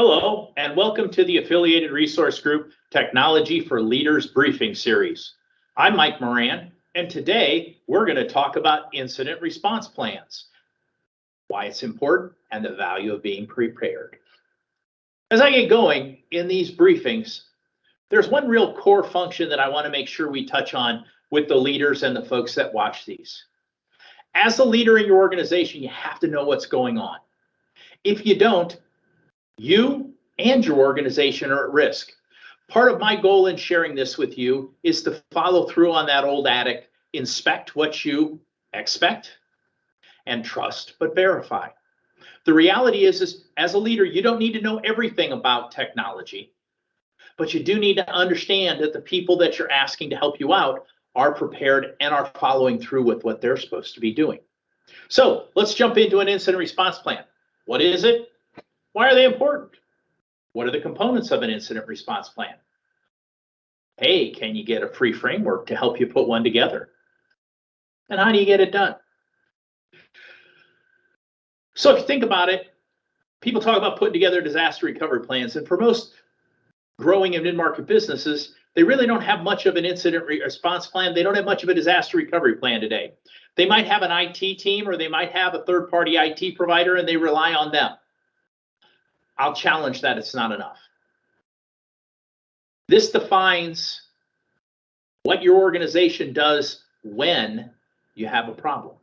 Hello, and welcome to the Affiliated Resource Group Technology for Leaders Briefing Series. I'm Mike Moran, and today we're going to talk about incident response plans, why it's important, and the value of being prepared. As I get going in these briefings, there's one real core function that I want to make sure we touch on with the leaders and the folks that watch these. As a leader in your organization, you have to know what's going on. If you don't, you and your organization are at risk. Part of my goal in sharing this with you is to follow through on that old adage: inspect what you expect and trust but verify. The reality is as a leader, you don't need to know everything about technology, but you do need to understand that the people that you're asking to help you out are prepared and are following through with what they're supposed to be doing. So let's jump into an incident response plan. What is it? Why are they important? What are the components of an incident response plan? Hey, can you get a free framework to help you put one together? And how do you get it done? So if you think about it, people talk about putting together disaster recovery plans, and for most growing and mid-market businesses, they really don't have much of an incident response plan. They don't have much of a disaster recovery plan today. They might have an IT team, or they might have a third-party IT provider, and they rely on them. I'll challenge that it's not enough. This defines what your organization does when you have a problem.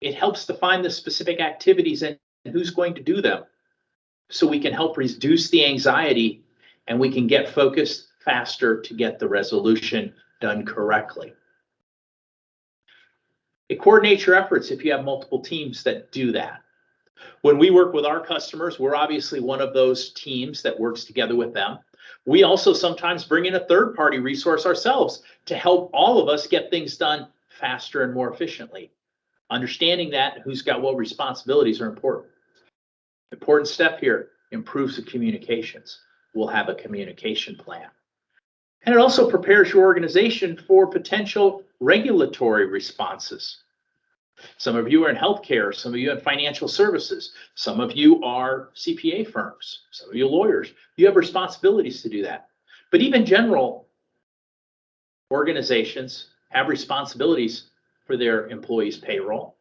It helps define the specific activities and who's going to do them, so we can help reduce the anxiety and we can get focused faster to get the resolution done correctly. It coordinates your efforts if you have multiple teams that do that. When we work with our customers, we're obviously one of those teams that works together with them. We also sometimes bring in a third-party resource ourselves to help all of us get things done faster and more efficiently. Understanding that who's got what responsibilities are important. Important step here, improves the communications. We'll have a communication plan. And it also prepares your organization for potential regulatory responses. Some of you are in healthcare, some of you in financial services, some of you are CPA firms, some of you lawyers. You have responsibilities to do that. But even general organizations have responsibilities for their employees' payroll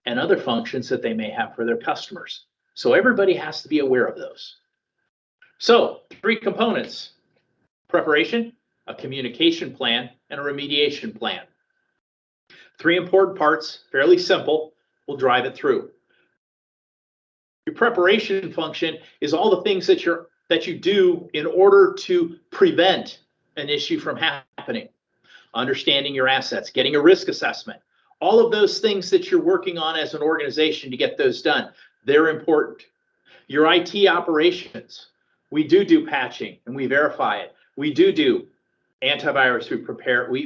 and other functions that they may have for their customers. So everybody has to be aware of those. So 3 components: preparation, a communication plan, and a remediation plan. 3 important parts, fairly simple. We'll drive it through. Your preparation function is all the things that you do in order to prevent an issue from happening. Understanding your assets, getting a risk assessment, all of those things that you're working on as an organization to get those done, they're important. Your IT operations, we do patching and we verify it. We do antivirus,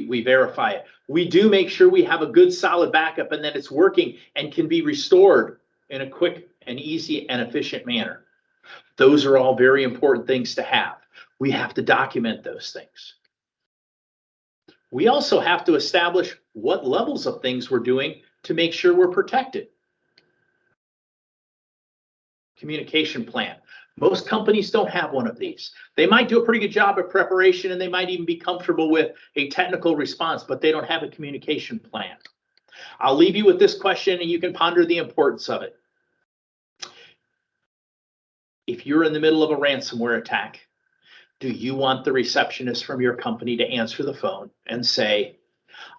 we verify it. We do make sure we have a good solid backup and that it's working and can be restored in a quick and easy and efficient manner. Those are all very important things to have. We have to document those things. We also have to establish what levels of things we're doing to make sure we're protected. Communication plan. Most companies don't have one of these. They might do a pretty good job of preparation and they might even be comfortable with a technical response, but they don't have a communication plan. I'll leave you with this question and you can ponder the importance of it. If you're in the middle of a ransomware attack, do you want the receptionist from your company to answer the phone and say,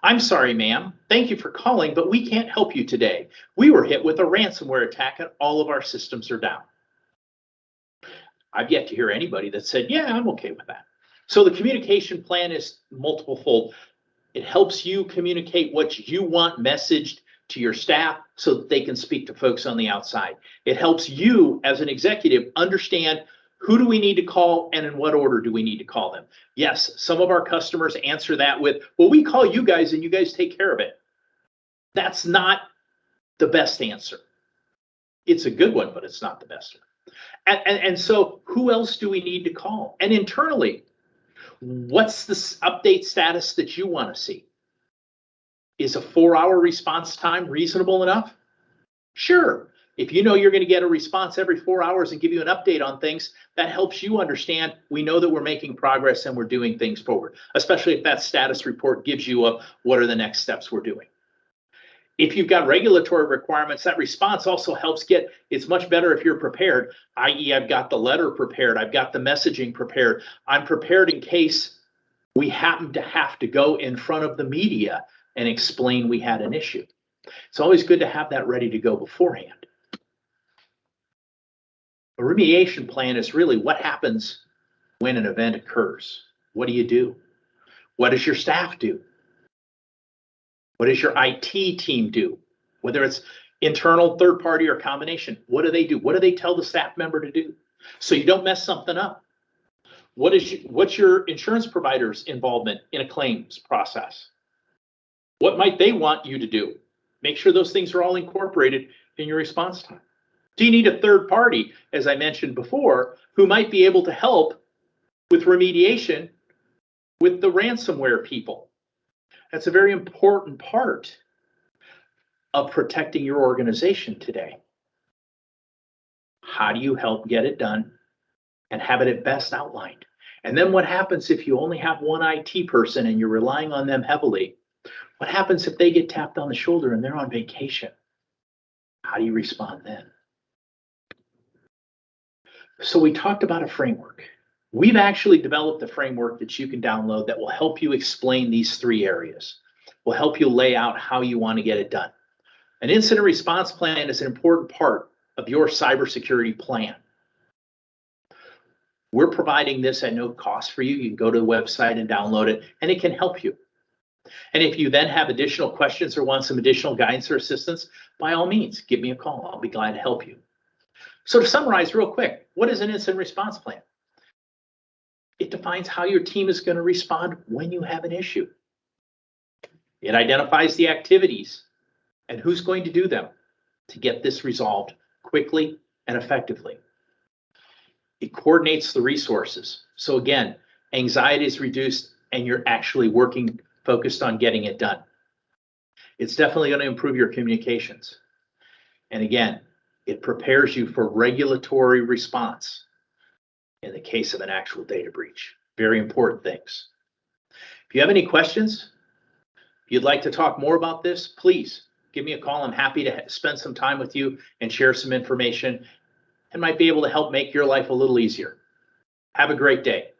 "I'm sorry, ma'am, thank you for calling, but we can't help you today. We were hit with a ransomware attack and all of our systems are down"? I've yet to hear anybody that said, "Yeah, I'm okay with that." So the communication plan is multiple fold. It helps you communicate what you want messaged to your staff so that they can speak to folks on the outside. It helps you as an executive understand who do we need to call and in what order do we need to call them. Yes, some of our customers answer that with, "Well, we call you guys and you guys take care of it." That's not the best answer. It's a good one, but it's not the best one. And so who else do we need to call? And internally, what's the update status that you want to see? Is a 4-hour response time reasonable enough? Sure. If you know you're going to get a response every 4 hours and give you an update on things, that helps you understand we know that we're making progress and we're doing things forward, especially if that status report gives you what are the next steps we're doing. If you've got regulatory requirements, that response also helps it's much better if you're prepared, i.e. I've got the letter prepared, I've got the messaging prepared, I'm prepared in case we happen to have to go in front of the media and explain we had an issue. It's always good to have that ready to go beforehand. A remediation plan is really what happens when an event occurs. What do you do? What does your staff do? What does your IT team do? Whether it's internal, third party, or combination, what do they do? What do they tell the staff member to do? So you don't mess something up. What's your insurance provider's involvement in a claims process? What might they want you to do? Make sure those things are all incorporated in your response time. Do you need a third party, as I mentioned before, who might be able to help with remediation with the ransomware people? That's a very important part of protecting your organization today. How do you help get it done and have it at best outlined? And then what happens if you only have one IT person and you're relying on them heavily? What happens if they get tapped on the shoulder and they're on vacation? How do you respond then? So we talked about a framework. We've actually developed a framework that you can download that will help you explain these 3 areas. Will help you lay out how you want to get it done. An incident response plan is an important part of your cybersecurity plan. We're providing this at no cost for you. You can go to the website and download it, and it can help you. And if you then have additional questions or want some additional guidance or assistance, by all means, give me a call. I'll be glad to help you. So to summarize real quick, what is an incident response plan? It defines how your team is going to respond when you have an issue. It identifies the activities and who's going to do them to get this resolved quickly and effectively. It coordinates the resources. So again, anxiety is reduced and you're actually working focused on getting it done. It's definitely going to improve your communications. And again, it prepares you for regulatory response in the case of an actual data breach. Very important things. If you have any questions, if you'd like to talk more about this, please give me a call. I'm happy to spend some time with you and share some information and might be able to help make your life a little easier. Have a great day.